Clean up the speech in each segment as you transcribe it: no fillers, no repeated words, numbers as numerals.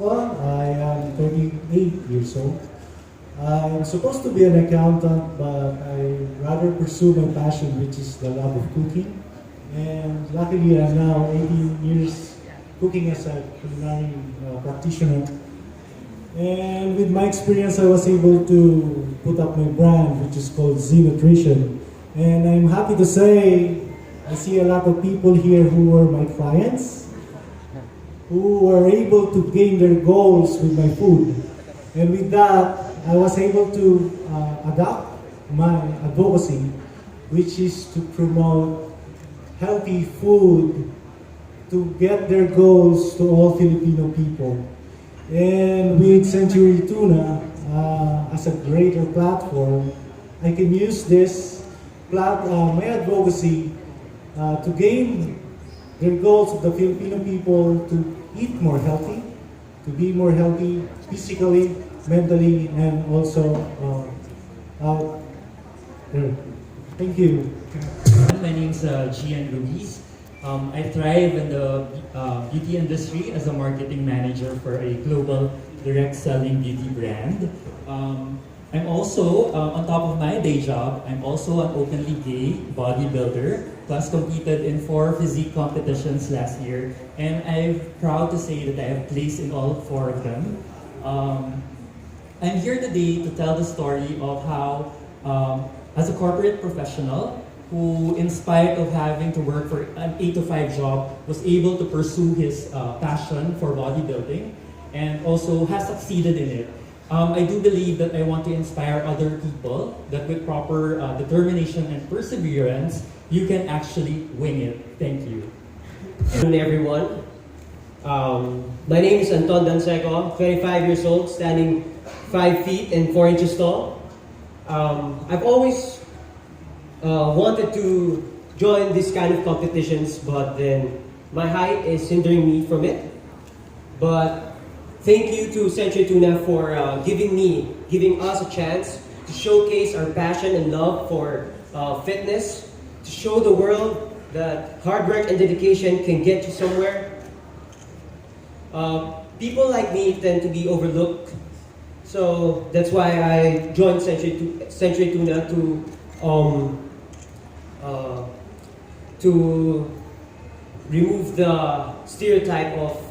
Well, I am 38 years old. I'm supposed to be an accountant, but I rather pursue my passion, which is the love of cooking. And luckily, I'm now 18 years cooking as a culinary practitioner. And with my experience, I was able to put up my brand, which is called Z Nutrition. And I'm happy to say I see a lot of people here who were my clients, who were able to gain their goals with my food. And with that, I was able to adopt my advocacy, which is to promote healthy food to get their goals to all Filipino people. And with Century Tuna as a greater platform, I can use this my advocacy to gain their goals of the Filipino people to eat more healthy, to be more healthy physically, mentally, and also out there. Thank you. My name is Gian Ruiz. I thrive in the beauty industry as a marketing manager for a global direct selling beauty brand. I'm also, on top of my day job, I'm also an openly gay bodybuilder, plus competed in 4 physique competitions last year, and I'm proud to say that I have placed in all 4 of them. I'm here today to tell the story of how, as a corporate professional, who in spite of having to work for an 8 to 5 job, was able to pursue his passion for bodybuilding and also has succeeded in it. I do believe that I want to inspire other people that with proper determination and perseverance, you can actually wing it. Thank you. Good afternoon, everyone. My name is Anton Danseco, 25 years old, standing 5 feet and 4 inches tall. I've always wanted to join this kind of competitions, but then my height is hindering me from it. But thank you to Century Tuna for giving us a chance to showcase our passion and love for fitness, to show the world that hard work and dedication can get you somewhere. People like me tend to be overlooked, so that's why I joined Century Tuna to remove the stereotype of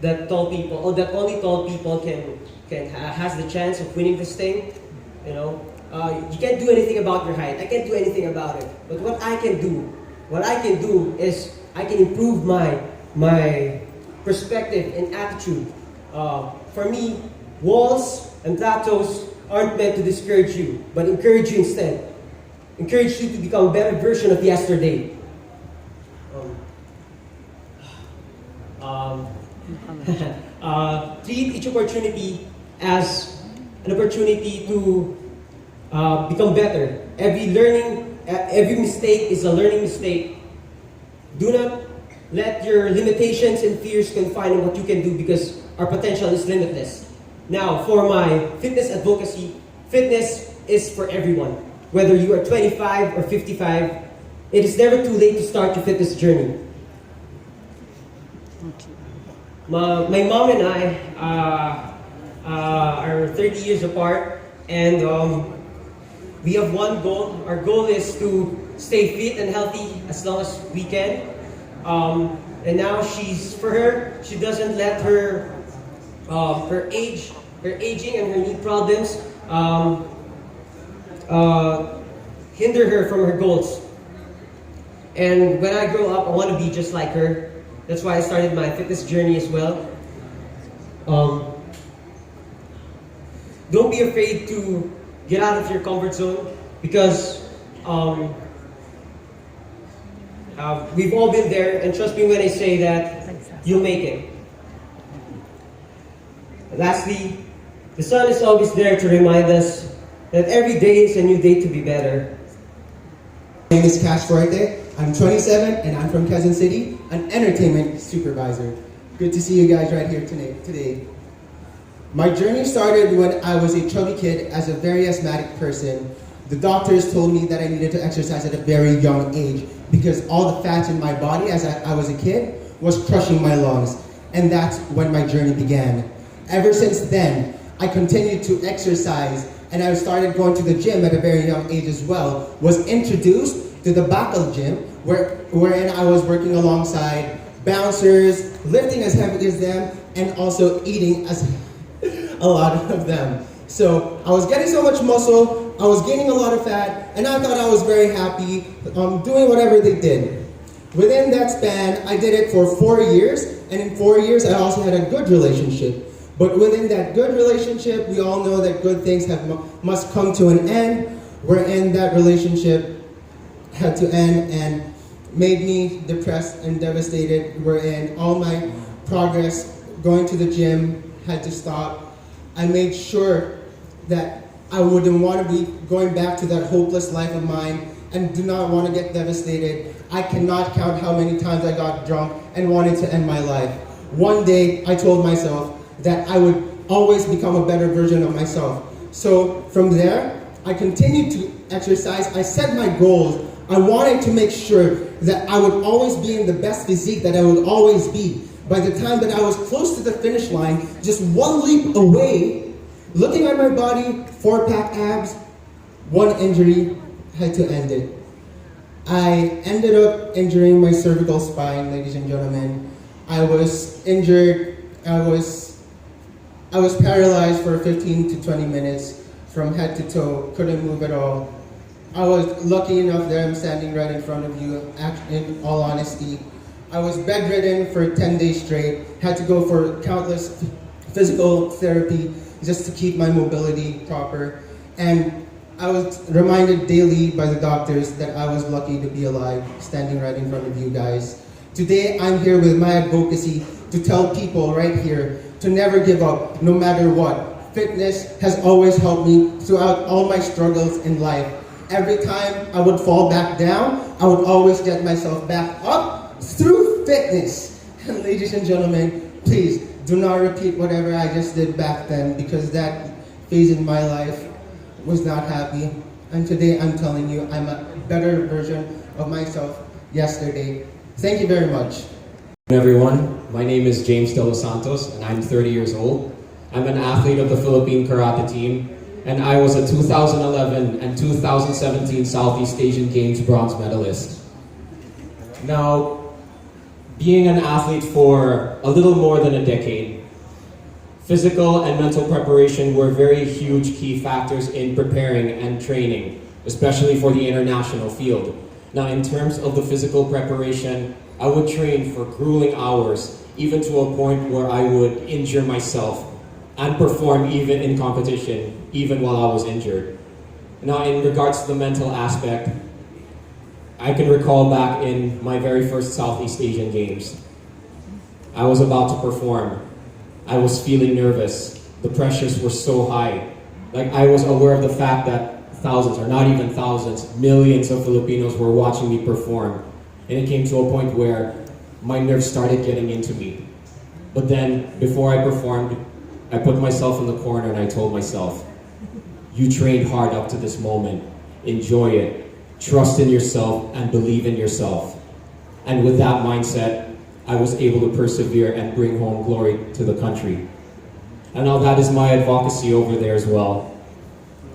that tall people, or that only tall people has the chance of winning this thing. You know, you can't do anything about your height. I can't do anything about it. But what I can do is I can improve my perspective and attitude. For me, walls and plateaus aren't meant to discourage you, but encourage you instead. Encourage you to become a better version of yesterday. Treat each opportunity as an opportunity to become better. Every mistake is a learning mistake. Do not let your limitations and fears confine on what you can do, because our potential is limitless. Now, for my fitness advocacy, fitness is for everyone. Whether you are 25 or 55, it is never too late to start your fitness journey. My mom and I are 30 years apart, and we have one goal. Our goal is to stay fit and healthy as long as we can. And now she doesn't let her aging and her knee problems hinder her from her goals. And when I grow up, I want to be just like her. That's why I started my fitness journey as well. Don't be afraid to get out of your comfort zone, because we've all been there, and trust me when I say that you'll make it. Lastly, the sun is always there to remind us that every day is a new day to be better. My name is Cash Forte. I'm 27 and I'm from Quezon City, an entertainment supervisor. Good to see you guys right here today. My journey started when I was a chubby kid as a very asthmatic person. The doctors told me that I needed to exercise at a very young age because all the fats in my body as I was a kid was crushing my lungs. and that's when my journey began. Ever since then, I continued to exercise, and I started going to the gym at a very young age as well. Was introduced to the Bakal gym, wherein I was working alongside bouncers, lifting as heavy as them, and also eating as a lot of them. So I was getting so much muscle, I was gaining a lot of fat, and I thought I was very happy doing whatever they did. Within that span, I did it for 4 years, and in 4 years I also had a good relationship. But within that good relationship, we all know that good things must come to an end, wherein that relationship had to end and made me depressed and devastated, wherein all my progress going to the gym had to stop. I made sure that I wouldn't want to be going back to that hopeless life of mine and do not want to get devastated. I cannot count how many times I got drunk and wanted to end my life. One day, I told myself that I would always become a better version of myself. So from there, I continued to exercise. I set my goals. I wanted to make sure that I would always be in the best physique that I would always be. By the time that I was close to the finish line, just one leap away, looking at my body, 4-pack abs, one injury had to end it. I ended up injuring my cervical spine, ladies and gentlemen. I was injured. I was paralyzed for 15 to 20 minutes from head to toe, couldn't move at all. I was lucky enough that I'm standing right in front of you, in all honesty. I was bedridden for 10 days straight, had to go for countless physical therapy just to keep my mobility proper. And I was reminded daily by the doctors that I was lucky to be alive, standing right in front of you guys. Today, I'm here with my advocacy to tell people right here to never give up, no matter what. Fitness has always helped me throughout all my struggles in life. Every time I would fall back down, I would always get myself back up through fitness. And ladies and gentlemen, please do not repeat whatever I just did back then, because that phase in my life was not happy. And today I'm telling you, I'm a better version of myself yesterday. Thank you very much. Everyone, my name is James De Los Santos and I'm 30 years old. I'm an athlete of the Philippine Karate team and I was a 2011 and 2017 Southeast Asian Games bronze medalist. Now, being an athlete for a little more than a decade, physical and mental preparation were very huge key factors in preparing and training, especially for the international field. Now, in terms of the physical preparation, I would train for grueling hours, even to a point where I would injure myself and perform even in competition, even while I was injured. Now, in regards to the mental aspect, I can recall back in my very first Southeast Asian Games. I was about to perform. I was feeling nervous. The pressures were so high. Like, I was aware of the fact that thousands, or not even thousands, millions of Filipinos were watching me perform. And it came to a point where my nerves started getting into me. But then, before I performed, I put myself in the corner and I told myself, you trained hard up to this moment. Enjoy it. Trust in yourself and believe in yourself. And with that mindset, I was able to persevere and bring home glory to the country. And now that is my advocacy over there as well.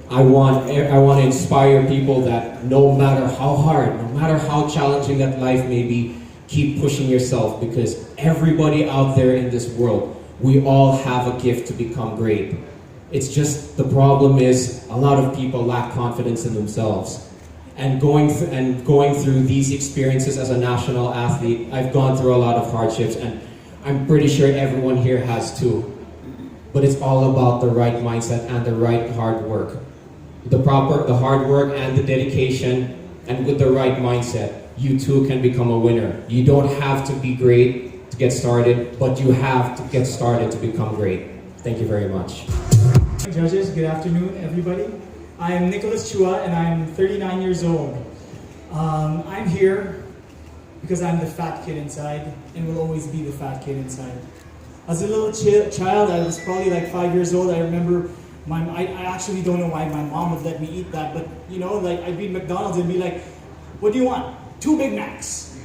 I want to inspire people that no matter how hard, no matter how challenging that life may be, keep pushing yourself, because everybody out there in this world, we all have a gift to become great. It's just the problem is a lot of people lack confidence in themselves. And going through these experiences as a national athlete, I've gone through a lot of hardships, and I'm pretty sure everyone here has too. But it's all about the right mindset and the right hard work. The hard work and the dedication, and with the right mindset, you too can become a winner. You don't have to be great to get started, but you have to get started to become great. Thank you very much. Judges, good afternoon, everybody. I'm Nicholas Chua, and I'm 39 years old. I'm here because I'm the fat kid inside, and will always be the fat kid inside. As a little child, I was probably like 5 years old. I remember I actually don't know why my mom would let me eat that, but you know, like I'd be at McDonald's and be like, what do you want? 2 Big Macs,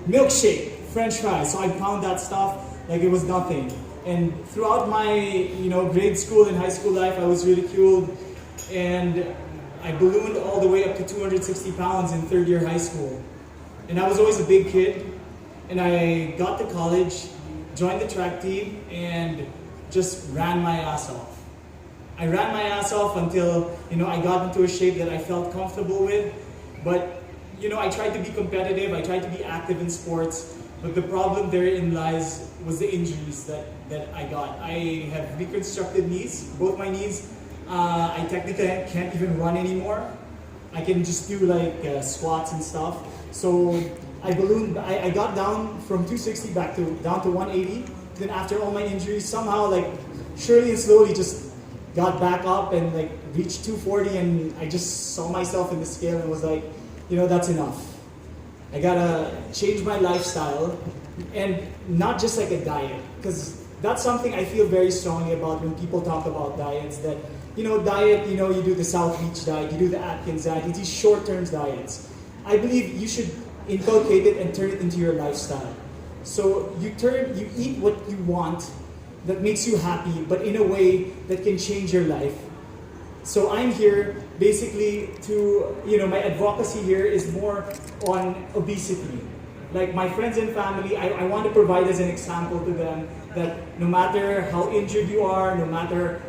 milkshake, French fries. So I pound that stuff like it was nothing. And throughout my, grade school and high school life, I was ridiculed, and I ballooned all the way up to 260 pounds in third year high school. And I was always a big kid, and I got to college, joined the track team, and just ran my ass off. I ran my ass off until, I got into a shape that I felt comfortable with. But, I tried to be competitive, I tried to be active in sports, but the problem therein was the injuries that I got. I have reconstructed knees, both my knees. I technically can't even run anymore. I can just do squats and stuff. So I ballooned. I got down from 260 down to 180. Then after all my injuries, somehow surely and slowly just got back up and reached 240. And I just saw myself in the scale and was like, that's enough. I gotta change my lifestyle, and not just a diet, because that's something I feel very strongly about when people talk about diets. That diet, you do the South Beach diet, you do the Atkins diet, these short-term diets. I believe you should inculcate it and turn it into your lifestyle. So you eat what you want that makes you happy, but in a way that can change your life. So I'm here basically to, my advocacy here is more on obesity. Like my friends and family, I want to provide as an example to them that no matter how injured you are, no matter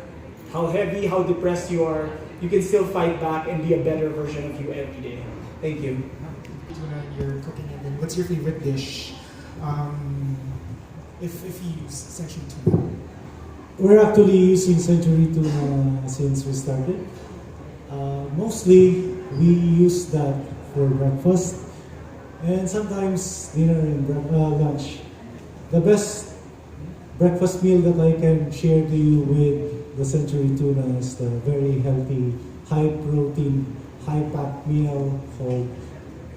how heavy, how depressed you are, you can still fight back and be a better version of you every day. Thank you. Tuna you're cooking, and then what's your favorite dish? If you use essentially tuna. We're actually using Century Tuna since we started. Mostly, we use that for breakfast and sometimes dinner and lunch. The best breakfast meal that I can share to you with the Century Tuna is the very healthy, high protein, high fat meal called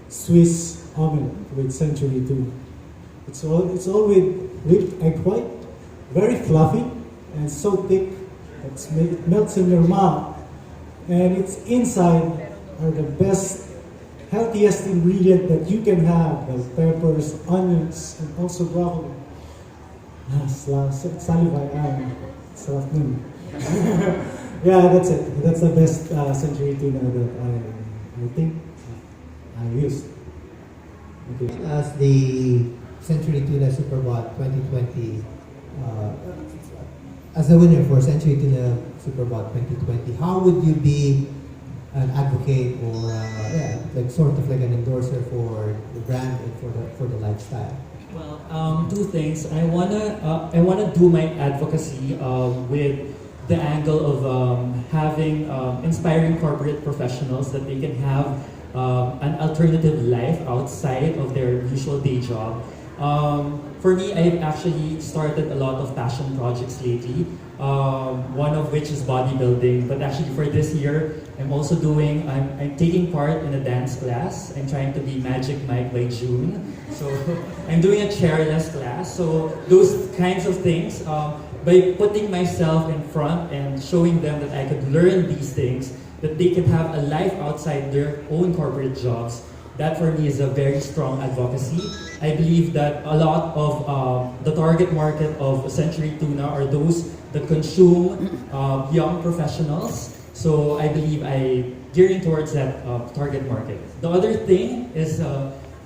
Swiss omelette with Century Tuna. It's all with whipped egg white, very fluffy and so thick it melts in your mouth. And its inside are the best, healthiest ingredient that you can have, like peppers, onions, and also broccoli. Salivay, sarap nun. Yeah, that's it. That's the best Century Tuna that I think I used. Okay. As the Century Tuna Superbod 2020, as the winner for Century Tuna Superbod 2020, how would you be an advocate or sort of like an endorser for the brand and for the lifestyle? Well, two things. I wanna do my advocacy with the angle of having inspiring corporate professionals that they can have an alternative life outside of their usual day job. For me, I've actually started a lot of passion projects lately, one of which is bodybuilding. But actually for this year, I'm taking part in a dance class. I'm trying to be Magic Mike by June. So I'm doing a chairless class. So those kinds of things, by putting myself in front and showing them that I could learn these things, that they could have a life outside their own corporate jobs. That for me is a very strong advocacy. I believe that a lot of the target market of Century Tuna are those that consume young professionals. So I believe I'm gearing towards that target market. The other thing is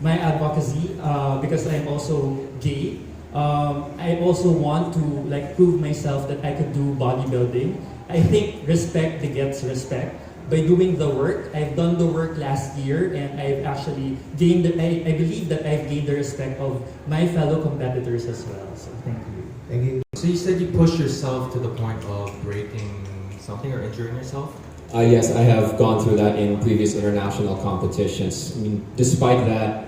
my advocacy because I'm also gay. I also want to prove myself that I could do bodybuilding. I think respect begets respect. By doing the work, I've done the work last year, and I've actually gained. I believe that I've gained the respect of my fellow competitors as well. So thank you. Thank you. So you said you pushed yourself to the point of breaking something or injuring yourself? Yes, I have gone through that in previous international competitions. I mean, despite that,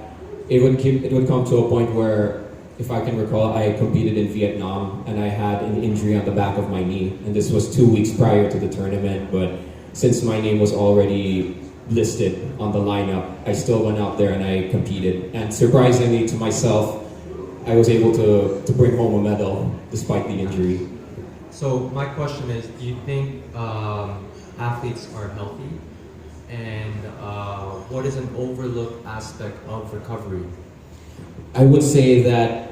it would come to a point where, if I can recall, I competed in Vietnam and I had an injury on the back of my knee, and this was 2 weeks prior to the tournament. But since my name was already listed on the lineup, I still went out there and I competed. And surprisingly to myself, I was able to bring home a medal despite the injury. So my question is, do you think athletes are healthy? And what is an overlooked aspect of recovery? I would say that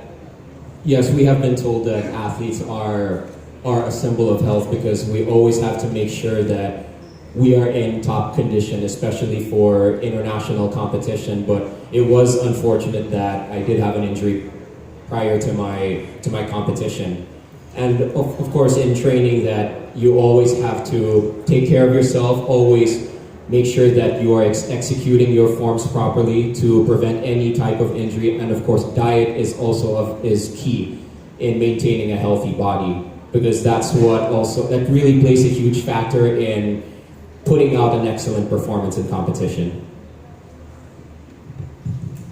Yes, we have been told that athletes are a symbol of health because we always have to make sure that we are in top condition, especially for international competition. But it was unfortunate that I did have an injury prior to my competition. And of course, in training, that you always have to take care of yourself, always make sure that you are executing your forms properly to prevent any type of injury. And of course, diet is also is key in maintaining a healthy body, because that really plays a huge factor in putting out an excellent performance in competition.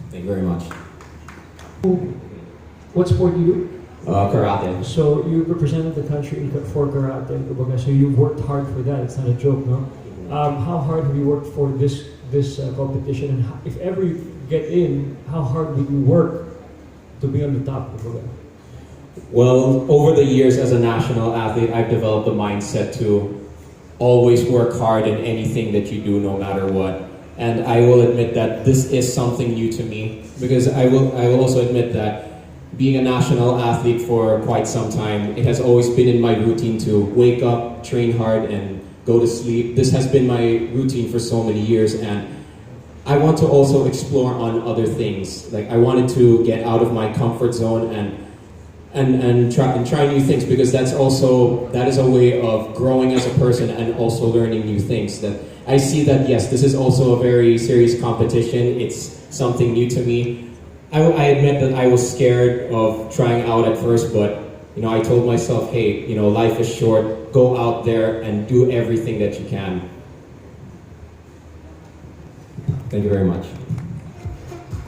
Thank you very much. What sport do you do? Karate. So you represented the country for karate, kumbaga, so you worked hard for that. It's not a joke, no? How hard have you worked for this competition, and if ever you get in, how hard would you work to be on the top? Kumbaga? Well, over the years as a national athlete, I've developed the mindset to always work hard in anything that you do, no matter what. And I will admit that this is something new to me, because I will also admit that being a national athlete for quite some time, it has always been in my routine to wake up, train hard, and go to sleep. This has been my routine for so many years, and I want to also explore on other things. Like, I wanted to get out of my comfort zone and try new things, because that is a way of growing as a person and also learning new things. That I see that, yes, this is also a very serious competition. It's something new to me. I admit that I was scared of trying out at first, but I told myself, hey, life is short. Go out there and do everything that you can. Thank you very much.